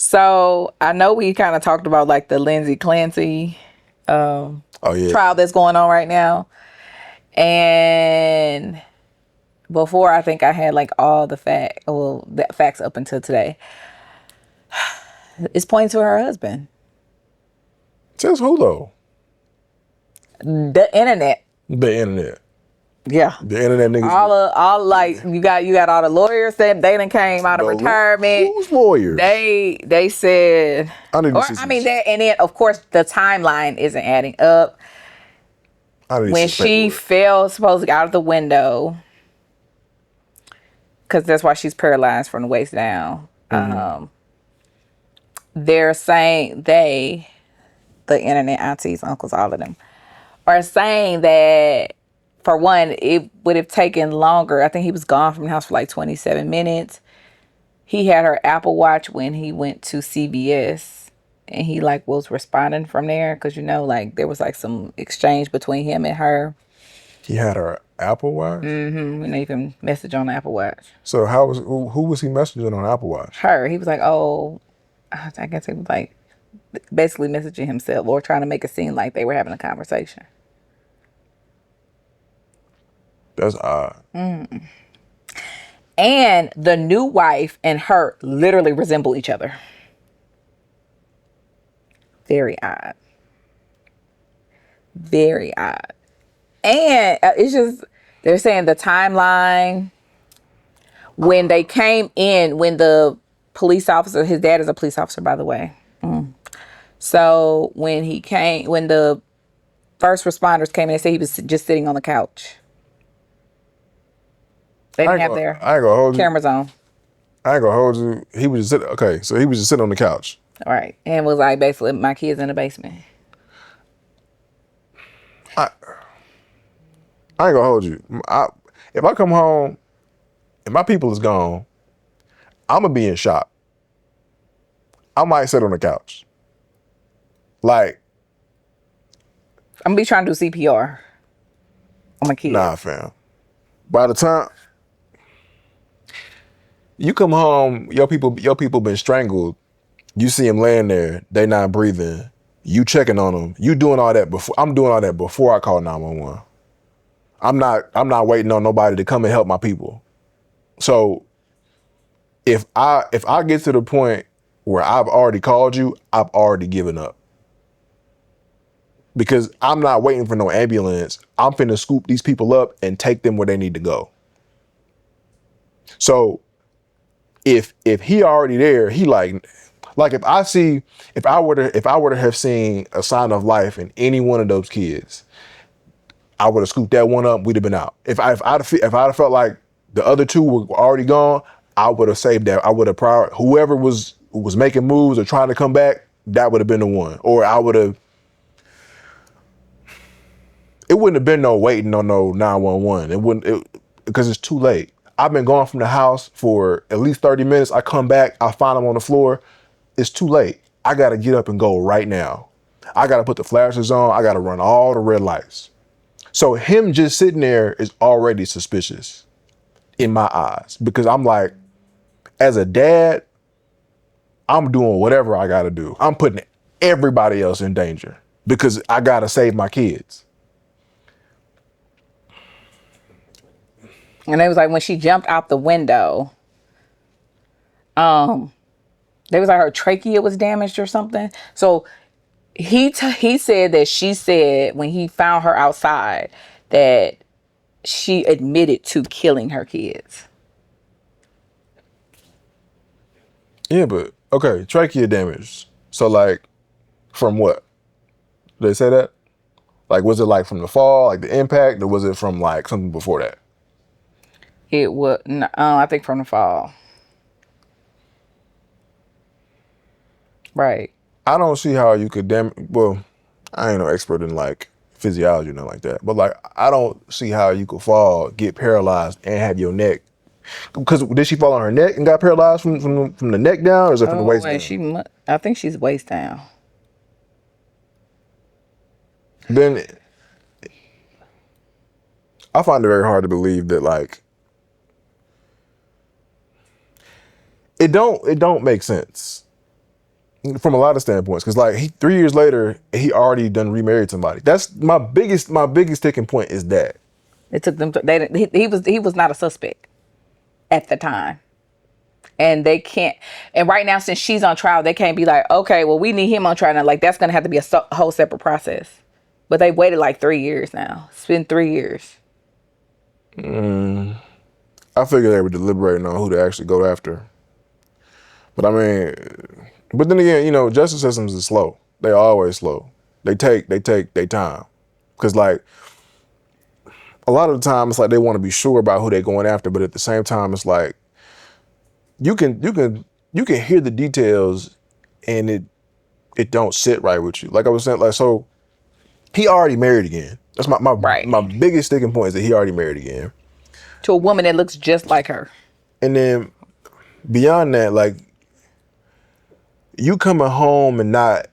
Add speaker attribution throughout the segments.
Speaker 1: So I know we kind of talked about like the Lindsay Clancy
Speaker 2: Oh yeah.
Speaker 1: trial that's going on right now. And before, I think I had like all the facts up until today. It's pointing to her husband.
Speaker 2: Says who though?
Speaker 1: The internet.
Speaker 2: The internet.
Speaker 1: Yeah.
Speaker 2: The internet niggas.
Speaker 1: All like you got all the lawyers that they done came out of retirement.
Speaker 2: Who's lawyers?
Speaker 1: They said,
Speaker 2: I need to
Speaker 1: or
Speaker 2: see
Speaker 1: I mean that, and then of course the timeline isn't adding up. When she fell supposedly out of the window, because that's why she's paralyzed from the waist down. They're saying the internet aunties, uncles, all of them are saying that for one, it would have taken longer. I think he was gone from the house for like 27 minutes. He had her Apple Watch when he went to CVS, and he like was responding from there because like there was like some exchange between him and her.
Speaker 2: He had her Apple Watch.
Speaker 1: You can message on the Apple Watch.
Speaker 2: So who was he messaging on Apple Watch?
Speaker 1: Her. He was like, oh, I guess he was like basically messaging himself or trying to make it seem like they were having a conversation.
Speaker 2: That's odd.
Speaker 1: And the new wife and her literally resemble each other. Very odd. Very odd. And it's just, they're saying the timeline, when they came in, when the police officer, his dad is a police officer, by the way. So when the first responders came in, they said he was just sitting on the couch. They didn't have their cameras on.
Speaker 2: I ain't gonna hold you. He was just sitting. Okay, so he was just sitting on the couch.
Speaker 1: All right, and was like basically, my kids in the basement.
Speaker 2: I ain't gonna hold you. If I come home and my people is gone, I'm gonna be in shock. I might sit on the couch. Like,
Speaker 1: I'm gonna be trying to do CPR on my kids.
Speaker 2: Nah, fam. By the time you come home, your people been strangled. You see them laying there, they not breathing. You checking on them. You doing all that before. I'm doing all that before I call 911. I'm not waiting on nobody to come and help my people. So if I get to the point where I've already called you, I've already given up. Because I'm not waiting for no ambulance. I'm finna scoop these people up and take them where they need to go. So if he already there, he like if I were to have seen a sign of life in any one of those kids, I would have scooped that one up. We'd have been out. If I'd have felt like the other two were already gone, I would have saved that. I would have whoever was making moves or trying to come back, that would have been the one. Or I would have. It wouldn't have been no waiting on no 911. It wouldn't, because it's too late. I've been gone from the house for at least 30 minutes. I come back, I find him on the floor. It's too late. I got to get up and go right now. I got to put the flashers on. I got to run all the red lights. So him just sitting there is already suspicious in my eyes, because I'm like, as a dad, I'm doing whatever I got to do. I'm putting everybody else in danger because I got to save my kids.
Speaker 1: And it was like when she jumped out the window, there was like her trachea was damaged or something. So he said that she said when he found her outside that she admitted to killing her kids.
Speaker 2: Yeah, but okay, trachea damage. So like, from what? Did they say that? Like, was it like from the fall, like the impact, or was it from like something before that?
Speaker 1: It was, I think from the fall. Right.
Speaker 2: I don't see how you could well, I ain't no expert in like physiology or nothing like that, but like, I don't see how you could fall, get paralyzed, and have your neck. Because did she fall on her neck and got paralyzed from the neck down, or is it from the waist down?
Speaker 1: I think she's waist down.
Speaker 2: Then I find it very hard to believe that like it don't make sense from a lot of standpoints. Because like 3 years later, he already done remarried somebody. That's my biggest sticking point is that.
Speaker 1: It took them. He was not a suspect at the time, and they can't. And right now, since she's on trial, they can't be like, okay, well, we need him on trial now. Like that's gonna have to be a whole separate process. But they waited like 3 years now. It's been 3 years.
Speaker 2: I figured they were deliberating on who to actually go after. But I mean, but then again, justice systems is slow. They always slow. They take their time. Cause like a lot of the time it's like they want to be sure about who they're going after, but at the same time it's like you can hear the details and it don't sit right with you. Like I was saying, like so he already married again. That's my
Speaker 1: Right.
Speaker 2: my biggest sticking point is that he already married again.
Speaker 1: To a woman that looks just like her.
Speaker 2: And then beyond that, like you coming home and not.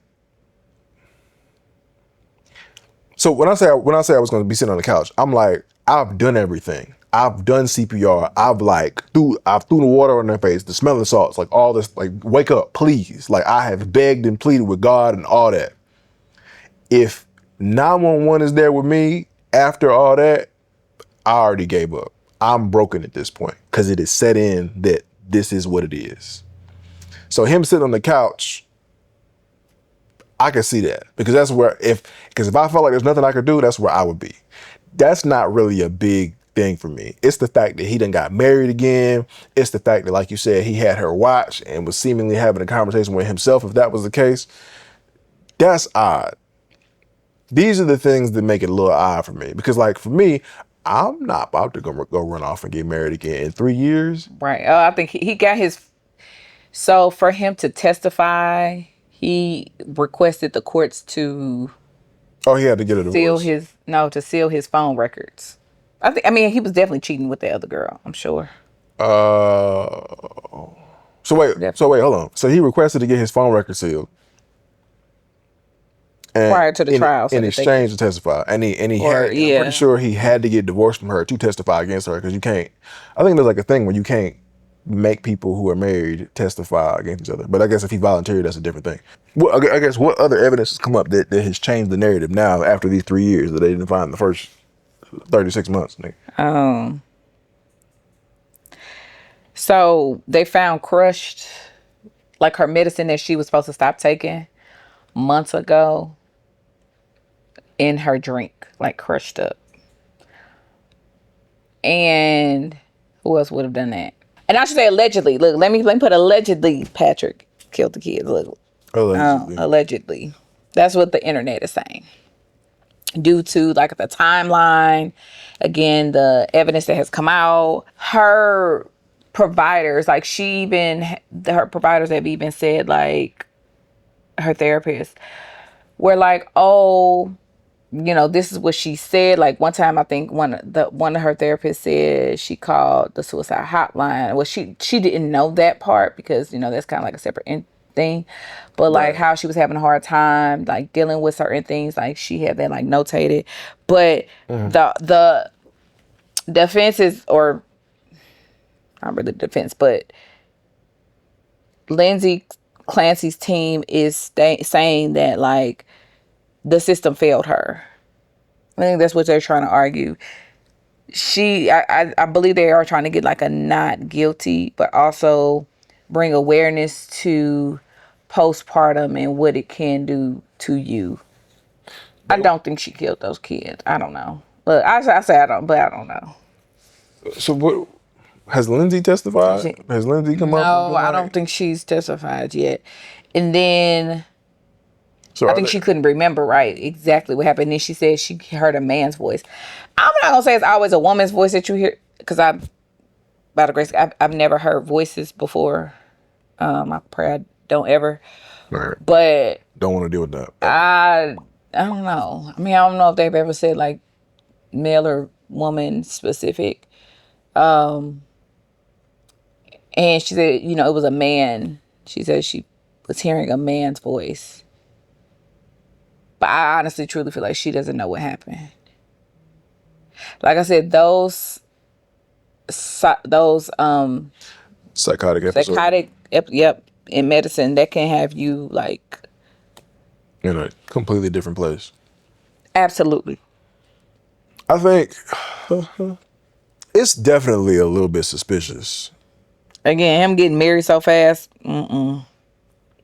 Speaker 2: So when I say I was going to be sitting on the couch, I'm like, I've done everything. I've done CPR. I've threw the water on their face, the smelling salts, like all this, like wake up, please. Like I have begged and pleaded with God and all that. If 911 is there with me after all that, I already gave up. I'm broken at this point because it is set in that this is what it is. So him sitting on the couch, I can see that because that's where if I felt like there's nothing I could do, that's where I would be. That's not really a big thing for me. It's the fact that he done got married again. It's the fact that, like you said, he had her watch and was seemingly having a conversation with himself. If that was the case, that's odd. These are the things that make it a little odd for me because, like, for me, I'm not about to go run off and get married again in 3 years.
Speaker 1: Right. I think he got his. So for him to testify, he requested the courts to
Speaker 2: Oh, he had to get a divorce.
Speaker 1: seal his phone records. I mean, he was definitely cheating with the other girl, I'm sure.
Speaker 2: Uh,
Speaker 1: Definitely.
Speaker 2: hold on. So he requested to get his phone record sealed. And
Speaker 1: Prior to the trial.
Speaker 2: In exchange to testify. And I'm pretty sure he had to get divorced from her to testify against her because you can't, I think there's like a thing where you can't make people who are married testify against each other. But I guess if he volunteered, that's a different thing. Well, I guess what other evidence has come up that has changed the narrative now after these 3 years that they didn't find in the first 36 months? Nigga?
Speaker 1: So they found crushed, like her medicine that she was supposed to stop taking months ago in her drink, like crushed up. And who else would have done that? And I should say allegedly. Look, let me put allegedly Patrick killed the kids. Look. Allegedly. That's what the internet is saying. Due to like the timeline, again, the evidence that has come out, her providers, like her providers have even said, like her therapist, were like, oh, this is what she said. Like one time, I think one of her therapists said she called the suicide hotline. Well, she didn't know that part because that's kind of like a separate thing, but like how she was having a hard time like dealing with certain things, like she had that like notated. But the defense is, or not really the defense, but Lindsay Clancy's team is saying that like the system failed her. I think that's what they're trying to argue. I believe they are trying to get like a not guilty, but also bring awareness to postpartum and what it can do to you. I don't think she killed those kids. I don't know. Look, I say I don't, but I don't know.
Speaker 2: So what? Has Lindsay testified? Has Lindsay come up?
Speaker 1: No, I don't think she's testified yet. And then I think she couldn't remember exactly what happened. And then she said she heard a man's voice. I'm not gonna say it's always a woman's voice that you hear, because by the grace, I've never heard voices before. I pray I don't ever.
Speaker 2: Right.
Speaker 1: But
Speaker 2: don't want to deal with that.
Speaker 1: I don't know. I mean, I don't know if they've ever said like male or woman specific. And she said, it was a man. She said she was hearing a man's voice. But I honestly, truly feel like she doesn't know what happened. Like I said, those
Speaker 2: psychotic episodes.
Speaker 1: Yep. in medicine that can have you like
Speaker 2: in a completely different place.
Speaker 1: absolutely.
Speaker 2: I think it's definitely a little bit suspicious.
Speaker 1: Again, him getting married so fast.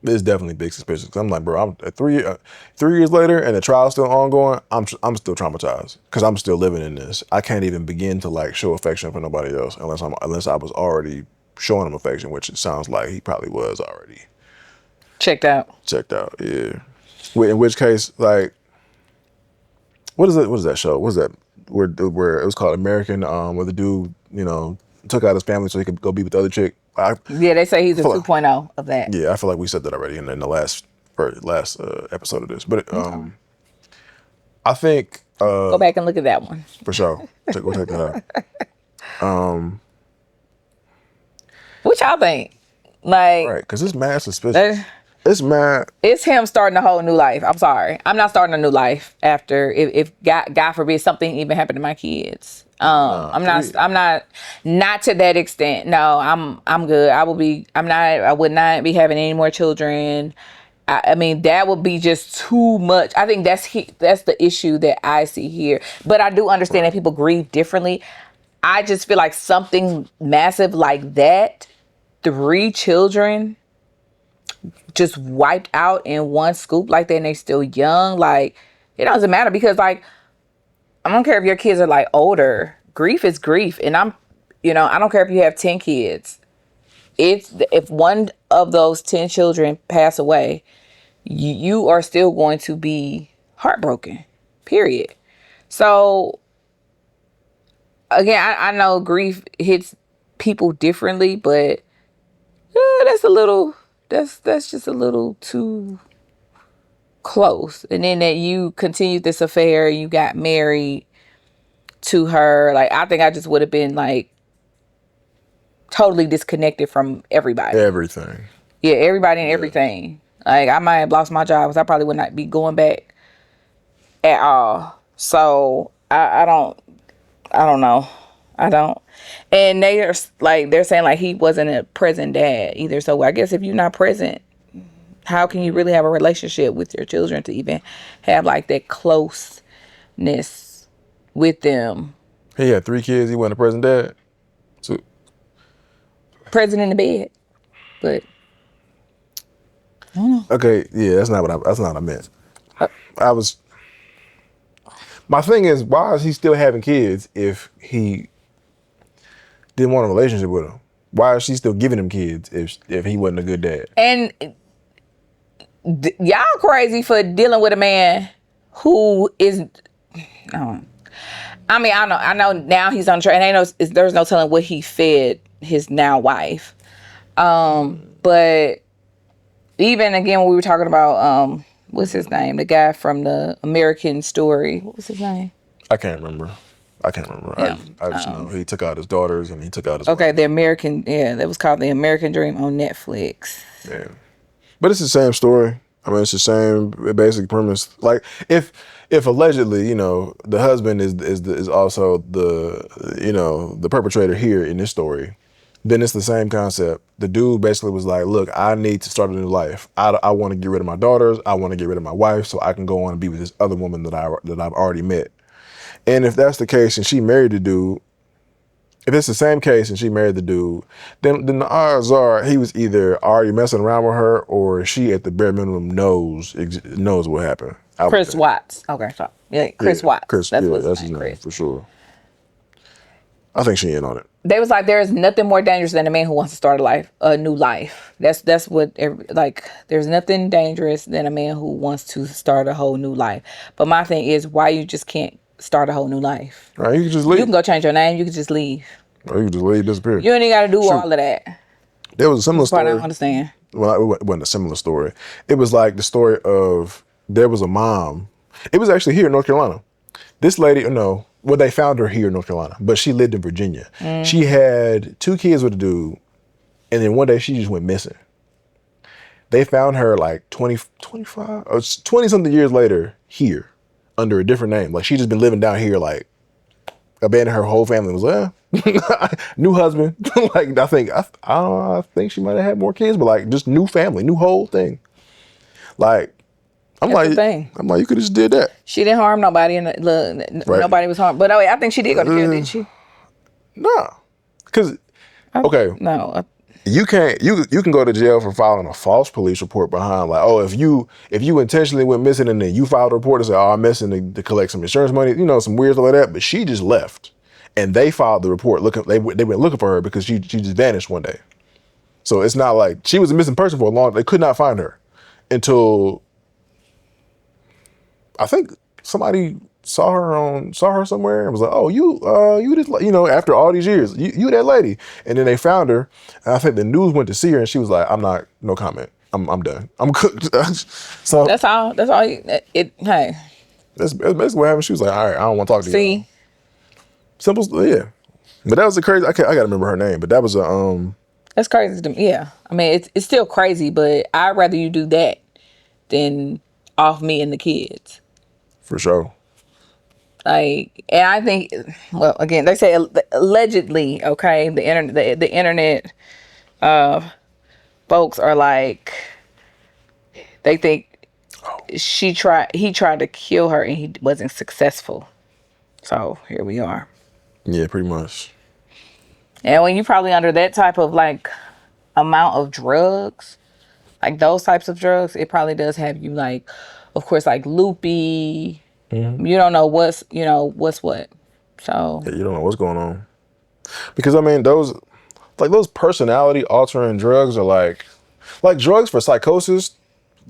Speaker 2: It's definitely big suspicious. 'Cause I'm like, bro, I'm 3 years later and the trial's still ongoing. I'm still traumatized because I'm still living in this. I can't even begin to like show affection for nobody else unless I was already showing him affection, which it sounds like he probably was already
Speaker 1: Checked out.
Speaker 2: checked out. Yeah. In which case, like, what is it? What is that show? What is that? Where it was called American, where the dude, took out his family so he could go be with the other chick.
Speaker 1: Yeah, they say he's a
Speaker 2: feel like-
Speaker 1: 2.0 of that.
Speaker 2: Yeah, I feel like we said that already in the last episode of this. But I think
Speaker 1: Go back and look at that one.
Speaker 2: for sure. We'll take that out.
Speaker 1: What y'all think? Like,
Speaker 2: Right, because it's mad suspicious. It's mad.
Speaker 1: it's him starting a whole new life. I'm sorry. I'm not starting a new life after if God forbid something even happened to my kids. I'm not to that extent. No, I'm good. I would not be having any more children. I mean, that would be just too much. I think that's the issue that I see here. But I do understand that people grieve differently. I just feel like something massive like that, 3 children just wiped out in one scoop like that and they still young, like it doesn't matter because like I don't care if your kids are like older. Grief is grief. And I don't care if you have 10 kids. If one of those 10 children pass away, you are still going to be heartbroken, period. So again, I know grief hits people differently, but that's just a little too close. And then that you continued this affair, you got married to her. Like, I think I just would have been like totally disconnected from everybody.
Speaker 2: Everything.
Speaker 1: Yeah, everybody and everything. Like, I might have lost my job because I probably would not be going back at all. So I don't know. I don't. And they're saying like he wasn't a present dad either. So I guess if you're not present, how can you really have a relationship with your children to even have like that closeness with them?
Speaker 2: He had 3 kids. He wasn't a present dad. So
Speaker 1: Present in the bed, but
Speaker 2: okay, yeah, that's not what I meant. I was. My thing is, why is he still having kids if he didn't want a relationship with them? Why is she still giving him kids if he wasn't a good dad?
Speaker 1: And y'all crazy for dealing with a man who is. I mean, I know now he's on track, and there's no telling what he fed his now wife. But even again, when we were talking about what's his name, the guy from the American Story, what was his name?
Speaker 2: I can't remember.
Speaker 1: Yeah.
Speaker 2: I just know he took out his daughters and he took out his
Speaker 1: Okay,
Speaker 2: wife.
Speaker 1: that was called The American Dream on Netflix.
Speaker 2: Yeah. But it's the same story. I mean, it's the same basic premise. Like if allegedly, the husband is also the perpetrator here in this story, then it's the same concept. The dude basically was like, look, I need to start a new life. I want to get rid of my daughters. I want to get rid of my wife so I can go on and be with this other woman that I've already met. And if that's the case and she married the dude, if it's the same case and she married the dude, then the odds are he was either already messing around with her or she at the bare minimum knows what happened.
Speaker 1: Chris Watts. Okay, sorry. Yeah, Chris Watts.
Speaker 2: Chris,
Speaker 1: that's
Speaker 2: his name, Chris. For sure. I think she in on it.
Speaker 1: They was like, there is nothing more dangerous than a man who wants to start a new life. That's what there's nothing dangerous than a man who wants to start a whole new life. But my thing is, why you just can't start a whole new life?
Speaker 2: Right, you can just leave.
Speaker 1: You can go change your name. You can just leave.
Speaker 2: Or you can just leave, disappear.
Speaker 1: You ain't got to do all of that.
Speaker 2: There was a similar story.
Speaker 1: I don't understand.
Speaker 2: Well, it wasn't a similar story. It was like the story of there was a mom. It was actually here in North Carolina. This lady, they found her here in North Carolina, but she lived in Virginia. She had 2 kids with a dude, and then one day she just went missing. They found her like 25 or 20 something years later here under a different name. Like she just been living down here like abandoned her whole family. Was new husband. Like I think she might have had more kids, but like just new family, new whole thing. Like I'm
Speaker 1: That's the
Speaker 2: like
Speaker 1: thing.
Speaker 2: I'm like you could have just did that.
Speaker 1: She didn't harm nobody, and
Speaker 2: Right.
Speaker 1: nobody was harmed. But oh, wait, I think she did go to jail, didn't she?
Speaker 2: Nah, because
Speaker 1: I,
Speaker 2: okay,
Speaker 1: no.
Speaker 2: you can't you can go to jail for filing a false police report behind like, oh, if you intentionally went missing and then you filed a report and said, oh, I'm missing to collect some insurance money, some weird stuff like that. But she just left, and they filed the report. They went looking for her because she just vanished one day. So it's not like she was a missing person for a long. They could not find her until I think somebody saw her somewhere and was like, "Oh, you this, after all these years, you that lady." And then they found her, and I think the news went to see her, and she was like, "I'm not, no comment. I'm done. I'm cooked." So
Speaker 1: That's all. That's all. Hey,
Speaker 2: that's basically what happened. She was like, "All right, I don't want to talk to you."
Speaker 1: see,
Speaker 2: Simple, yeah. But that was a crazy. I gotta remember her name, but that was a
Speaker 1: that's crazy to me. Yeah, I mean, it's still crazy, but I'd rather you do that than off me and the kids.
Speaker 2: for sure.
Speaker 1: Like, and I think, well, again, they say allegedly. Okay, the internet folks are like, they think he tried to kill her and he wasn't successful. So here we are.
Speaker 2: Yeah, pretty much.
Speaker 1: And when you probably under that type of like amount of drugs, like those types of drugs, it probably does have you like, of course, like loopy. You don't know what's what. So
Speaker 2: Yeah, you don't know what's going on because I mean those personality altering drugs are like drugs for psychosis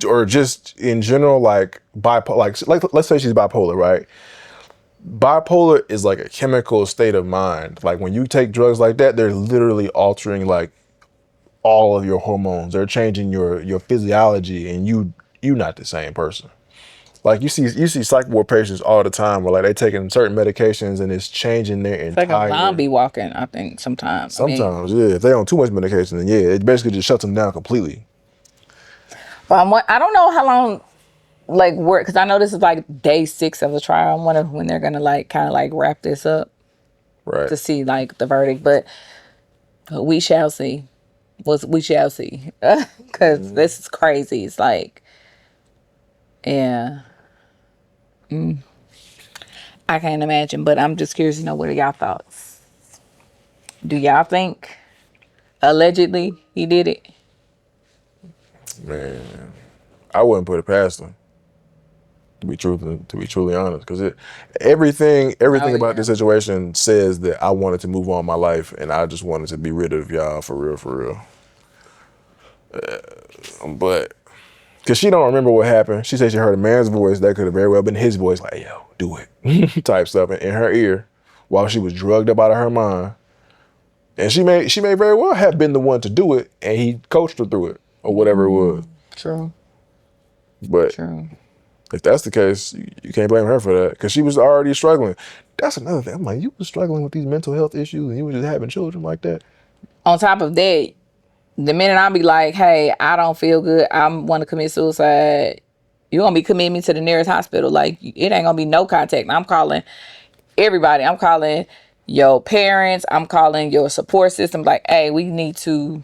Speaker 2: or just in general like bipolar like let's say she's bipolar, right? Bipolar is like a chemical state of mind. Like when you take drugs like that, they're literally altering like all of your hormones. They're changing your physiology and you not the same person. Like you see psych ward patients all the time where like they taking certain medications and it's changing their
Speaker 1: it's like a
Speaker 2: entire.
Speaker 1: zombie walking. I think sometimes. I mean,
Speaker 2: Sometimes, yeah. If they on too much medication, then yeah, it basically just shuts them down completely.
Speaker 1: but I don't know how long like work because I know this is like day 6 of the trial. I'm wondering when they're gonna like kind of like wrap this up
Speaker 2: Right.
Speaker 1: to see like the verdict, but we shall see. We shall see because this is crazy. It's like, yeah. I can't imagine, but I'm just curious to know what are y'all thoughts. Do y'all think allegedly he did it?
Speaker 2: Man, I wouldn't put it past them. To be truly honest, because everything about this situation says that I wanted to move on my life and I just wanted to be rid of y'all for real. But because she don't remember what happened, she said she heard a man's voice that could have very well been his voice, like "Yo, do it," type stuff in her ear while she was drugged up out of her mind. And she may very well have been the one to do it, and he coached her through it or whatever it was.
Speaker 1: True.
Speaker 2: But
Speaker 1: True.
Speaker 2: if that's the case, you can't blame her for that because she was already struggling. That's another thing. I'm like, you were struggling with these mental health issues and you were just having children like that.
Speaker 1: On top of that, the minute I be like, hey, I don't feel good, I want to commit suicide, you're going to be committing me to the nearest hospital. Like, it ain't going to be no contact. I'm calling everybody. I'm calling your parents. I'm calling your support system. Like, hey, we need to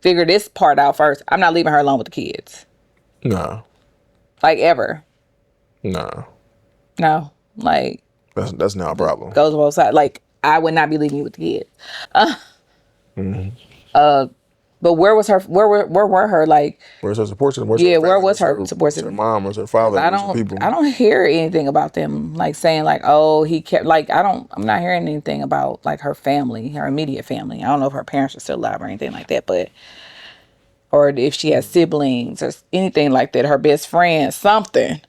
Speaker 1: figure this part out first. I'm not leaving her alone with the kids.
Speaker 2: Nah.
Speaker 1: Like, ever.
Speaker 2: Nah.
Speaker 1: No. Like,
Speaker 2: That's not a problem.
Speaker 1: goes both sides. Like, I would not be leaving you with the kids. But where was her? Where were her? Like,
Speaker 2: Where's her support system? Where's
Speaker 1: yeah,
Speaker 2: her
Speaker 1: where
Speaker 2: family?
Speaker 1: was her support
Speaker 2: Where's her
Speaker 1: system?
Speaker 2: mom? Where's her father?
Speaker 1: I
Speaker 2: Where's her people?
Speaker 1: don't hear anything about them like saying like, oh, he kept like I'm not hearing anything about like her family, her immediate family. I don't know if her parents are still alive or anything like that, but or if she has siblings or anything like that, her best friend, something.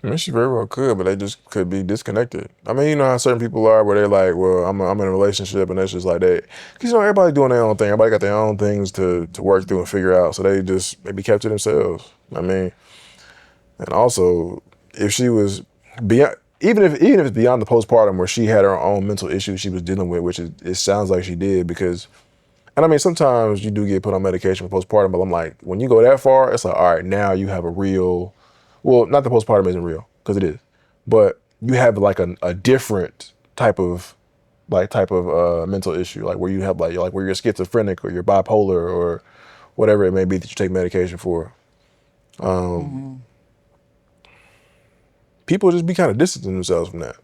Speaker 2: I mean, she very well could, but they just could be disconnected. I mean, you know how certain people are where they're like, well, I'm in a relationship and that's just like that. Because, everybody doing their own thing. Everybody got their own things to work through and figure out. So they just maybe kept to themselves. I mean, and also, if she was beyond, even if it's beyond the postpartum where she had her own mental issues she was dealing with, which it sounds like she did because, and I mean, sometimes you do get put on medication for postpartum, but I'm like, when you go that far, it's like, all right, now you have a real, well, not the postpartum isn't real, because it is, but you have like a different type of mental issue, like where you have like where you're schizophrenic or you're bipolar or whatever it may be that you take medication for. People just be kind of distancing themselves from that,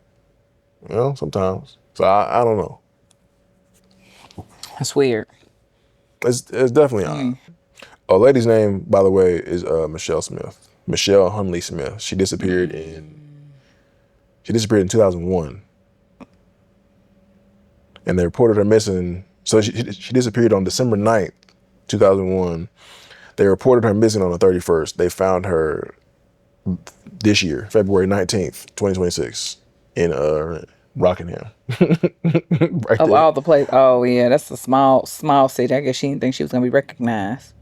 Speaker 2: sometimes. So I don't know.
Speaker 1: That's weird.
Speaker 2: It's definitely odd. A lady's name, by the way, is Michelle Smith. Michelle Hunley Smith. She disappeared in 2001. And they reported her missing. So she disappeared on December 9th, 2001. They reported her missing on the 31st. They found her this year, February 19th, 2026, in Rockingham. Right
Speaker 1: Of
Speaker 2: there.
Speaker 1: all the places. Oh, yeah, that's a small city. I guess she didn't think she was going to be recognized.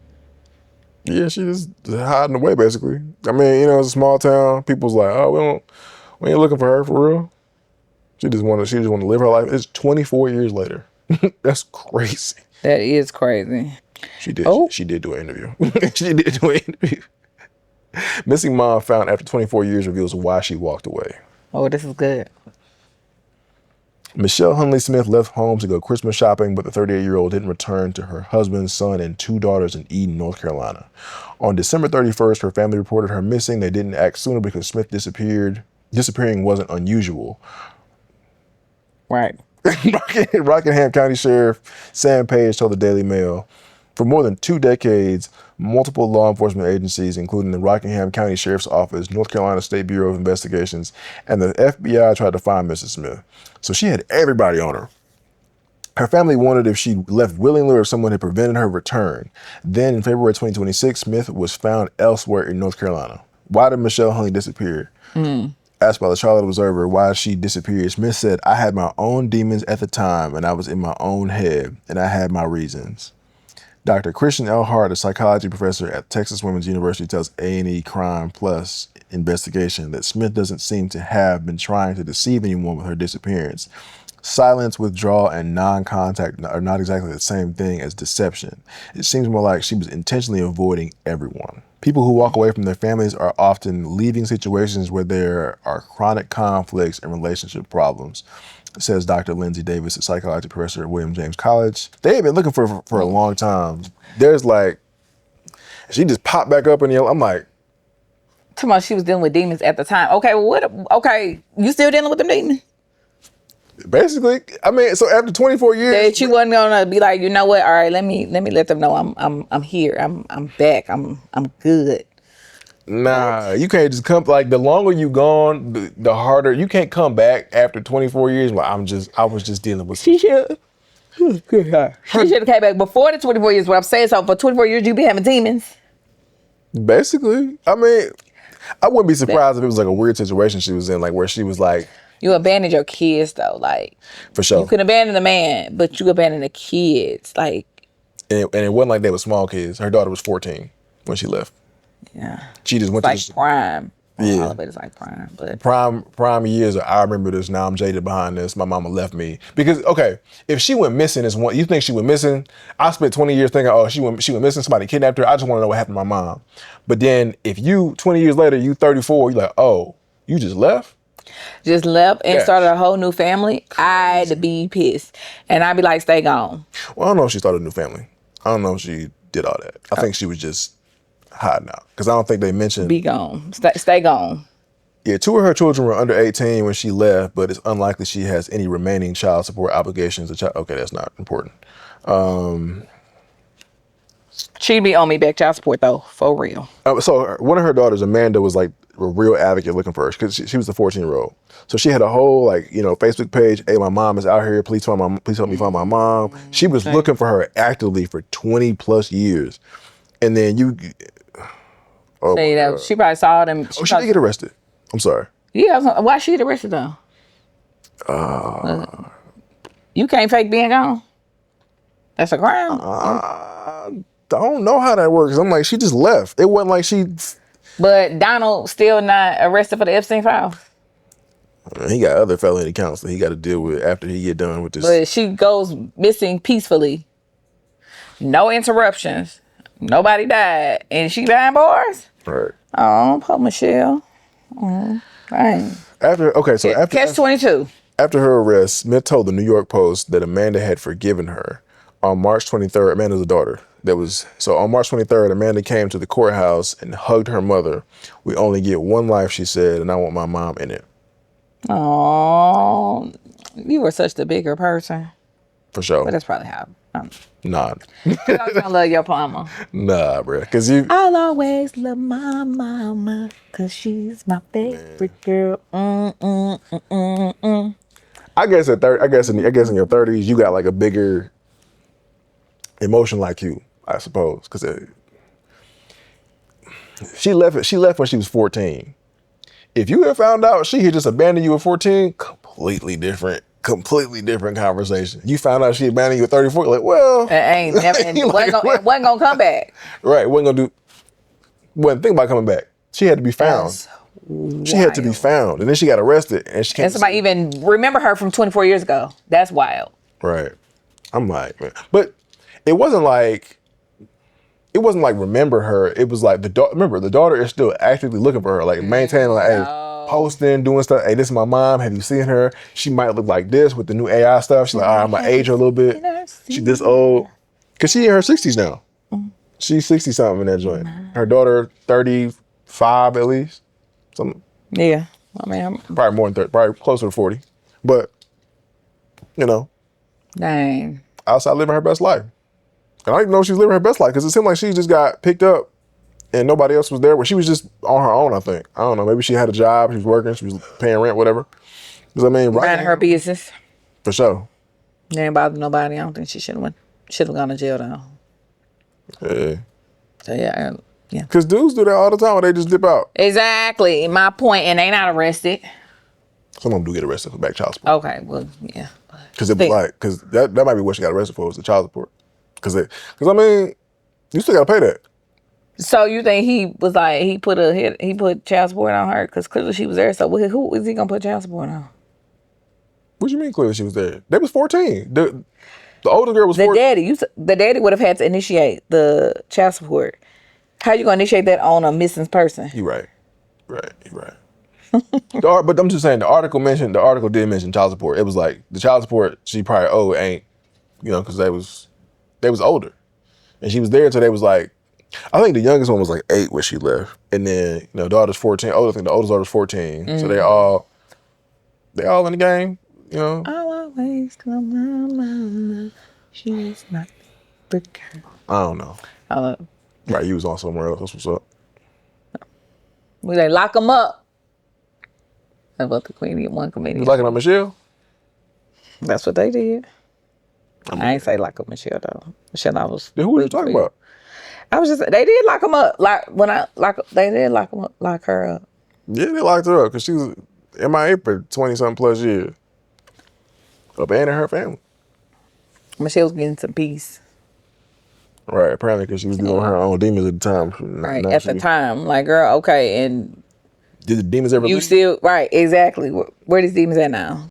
Speaker 2: Yeah, she just hiding away, basically. I mean, it's a small town. People's like, oh, we ain't looking for her for real. She just want to live her life. It's 24 years later. That's crazy.
Speaker 1: That is crazy.
Speaker 2: She did.
Speaker 1: Oh.
Speaker 2: She did do an interview. She did do an interview. Missing mom found after 24 years reveals why she walked away.
Speaker 1: Oh, this is good.
Speaker 2: Michelle Hunley Smith left home to go Christmas shopping, but the 38-year-old didn't return to her husband, son, and 2 daughters in Eden, North Carolina. On December 31st, her family reported her missing. They didn't act sooner because Smith disappearing wasn't unusual.
Speaker 1: Right.
Speaker 2: Rockingham County Sheriff Sam Page told the Daily Mail, for more than 2 decades, multiple law enforcement agencies, including the Rockingham County Sheriff's Office, North Carolina State Bureau of Investigations, and the FBI tried to find Mrs. Smith. So she had everybody on her. Her family wondered if she left willingly or if someone had prevented her return. Then in February 2026, Smith was found elsewhere in North Carolina. Why did Michelle Hunley disappear? Asked by the Charlotte Observer why she disappeared, Smith said, I had my own demons at the time and I was in my own head and I had my reasons. Dr. Christian L. Hart, a psychology professor at Texas Women's University, tells A&E Crime Plus investigation that Smith doesn't seem to have been trying to deceive anyone with her disappearance. Silence, withdrawal, and non-contact are not exactly the same thing as deception. It seems more like she was intentionally avoiding everyone. People who walk away from their families are often leaving situations where there are chronic conflicts and relationship problems, says Dr. Lindsay Davis, a psychology professor at William James College. They have been looking for a long time. There's she just popped back up in I'm like,
Speaker 1: Talking about she was dealing with demons at the time. Okay, well, you still dealing with them demons?
Speaker 2: basically, I mean, so after 24 years,
Speaker 1: That you wasn't gonna be like, you know what? All right, let me let them know I'm here. I'm back. I'm good.
Speaker 2: nah, you can't just come. Like the longer you gone, the harder. You can't come back after 24 years. Like I was just dealing with.
Speaker 1: She should. Good God. She should have came back before the 24 years. What I'm saying, so for 24 years you be having demons.
Speaker 2: Basically, I mean, I wouldn't be surprised if it was like a weird situation she was in, like where she was like.
Speaker 1: You abandoned your kids though, like
Speaker 2: For sure.
Speaker 1: you can abandon the man, but you abandoned the kids, like.
Speaker 2: And it wasn't like they were small kids. Her daughter was 14 when she left.
Speaker 1: Yeah.
Speaker 2: She just went
Speaker 1: It's
Speaker 2: to
Speaker 1: like prime.
Speaker 2: Yeah.
Speaker 1: All of it is like prime, but
Speaker 2: prime years. I remember this. Now I'm jaded behind this. My mama left me because if she went missing as one, you think she went missing? I spent 20 years thinking, oh, she went missing. Somebody kidnapped her. I just want to know what happened to my mom. But then if you 20 years later, you 34, you're like, oh, you just left.
Speaker 1: Just left and
Speaker 2: Yes.
Speaker 1: started a whole new family. I'd be pissed, and I'd be like, stay gone.
Speaker 2: Well, I don't know if she started a new family. I don't know if she did all that. I think she was just hiding out because I don't think they mentioned.
Speaker 1: Be gone. Stay gone.
Speaker 2: Yeah, 2 of her children were under 18 when she left, but it's unlikely she has any remaining child support obligations. Okay, that's not important.
Speaker 1: She'd be on me back child support though, for real.
Speaker 2: So one of her daughters, Amanda, was like a real advocate looking for her because she was the 14-year-old. So she had a whole Facebook page. Hey, my mom is out here. Please help me find my mom. She was looking for her actively for 20 plus years, and then oh,
Speaker 1: So, you know, she probably saw them.
Speaker 2: she did get arrested. I'm sorry.
Speaker 1: Yeah, why she get arrested though? You can't fake being gone. That's a crime.
Speaker 2: I don't know how that works. I'm like, she just left. It wasn't like she.
Speaker 1: But Donald still not arrested for the Epstein files.
Speaker 2: He got other felony counts that he got to deal with after he get done with this.
Speaker 1: But she goes missing peacefully. No interruptions. Nobody died. And she behind bars?
Speaker 2: Right.
Speaker 1: Oh, poor Michelle. Oh, right.
Speaker 2: After
Speaker 1: Catch 22.
Speaker 2: After her arrest, Smith told the New York Post that Amanda had forgiven her. On March 23rd, Amanda's a daughter. On March 23rd, Amanda came to the courthouse and hugged her mother. We only get one life, she said, and I want my mom in it.
Speaker 1: Oh, you were such the bigger person.
Speaker 2: For sure.
Speaker 1: But that's probably how.
Speaker 2: Nah.
Speaker 1: You always gonna love your mama.
Speaker 2: Nah, bro. Cause you.
Speaker 1: I'll always love my mama, cause she's my favorite girl.
Speaker 2: I guess in your 30s, you got like a bigger emotion like you, I suppose. Cause she left when she was 14. If you had found out she had just abandoned you at 14, completely different conversation. You found out she abandoned you at 34, like, well,
Speaker 1: It ain't never, it wasn't gonna come back.
Speaker 2: Right, wasn't think about coming back. She had to be found. She had to be found, and then she got arrested, and she can't.
Speaker 1: And somebody even remember her from 24 years ago. That's wild.
Speaker 2: Right. I'm like, man, but it wasn't like remember her. It was like remember the daughter is still actively looking for her, like maintaining, like, hey, posting, doing stuff. Hey, this is my mom. Have you seen her? She might look like this with the new AI stuff. She's like, all right, I'm gonna age her a little bit. She's this old, cause she in her 60s now. She's 60 something in that joint. Her daughter 35 at least. Something.
Speaker 1: Yeah, I mean, I'm
Speaker 2: Probably more than 30, probably closer to 40. But
Speaker 1: dang.
Speaker 2: outside living her best life. And I don't even know if she was living her best life because it seemed like she just got picked up and nobody else was there. But she was just on her own, I think. I don't know. Maybe she had a job. She was working. She was paying rent, whatever. Because, I mean, right.
Speaker 1: Minding her business.
Speaker 2: For sure.
Speaker 1: They ain't bother nobody. I don't think she should have gone to jail, though.
Speaker 2: Yeah.
Speaker 1: So, yeah.
Speaker 2: Because dudes do that all the time when they just dip out.
Speaker 1: Exactly. My point, and they not arrested.
Speaker 2: Some of them do get arrested for back child support.
Speaker 1: Okay, well, yeah.
Speaker 2: Because that might be what she got arrested for, was the child support. Because I mean, you still got to pay that.
Speaker 1: So you think he was like, he put child support on her? Because clearly she was there. So who is he going to put child support on?
Speaker 2: What do you mean clearly she was there? They was 14. The older girl was 14.
Speaker 1: The daddy would have had to initiate the child support. How you going to initiate that on a missing person?
Speaker 2: You're right. You're right. But I'm just saying, the article did mention child support. It was like, the child support she probably ain't, because they was older. And she was there until they was like, I think the youngest one was like 8 when she left. And then, daughter's 14. I think the oldest daughter's 14. Mm-hmm. So they all in the game,
Speaker 1: I'll always love my mama. She's not the girl.
Speaker 2: I don't know. Right, you was on somewhere else. That's what's up.
Speaker 1: We like lock them up. That's what the one comedian.
Speaker 2: You locking up Michelle?
Speaker 1: That's what they did. I ain't say lock up Michelle though. Michelle, I was.
Speaker 2: Then who are you talking about?
Speaker 1: I was just. They did lock them up. They did lock them up. Lock her up.
Speaker 2: Yeah, they locked her up because she was MIA for 20-something plus years. Abandoning her family.
Speaker 1: Michelle was getting some peace.
Speaker 2: Right, apparently because she was dealing with her own demons at the time.
Speaker 1: Right, at the time. Like, girl, okay, and...
Speaker 2: Did the demons ever leave?
Speaker 1: Right, exactly. Where these demons at now?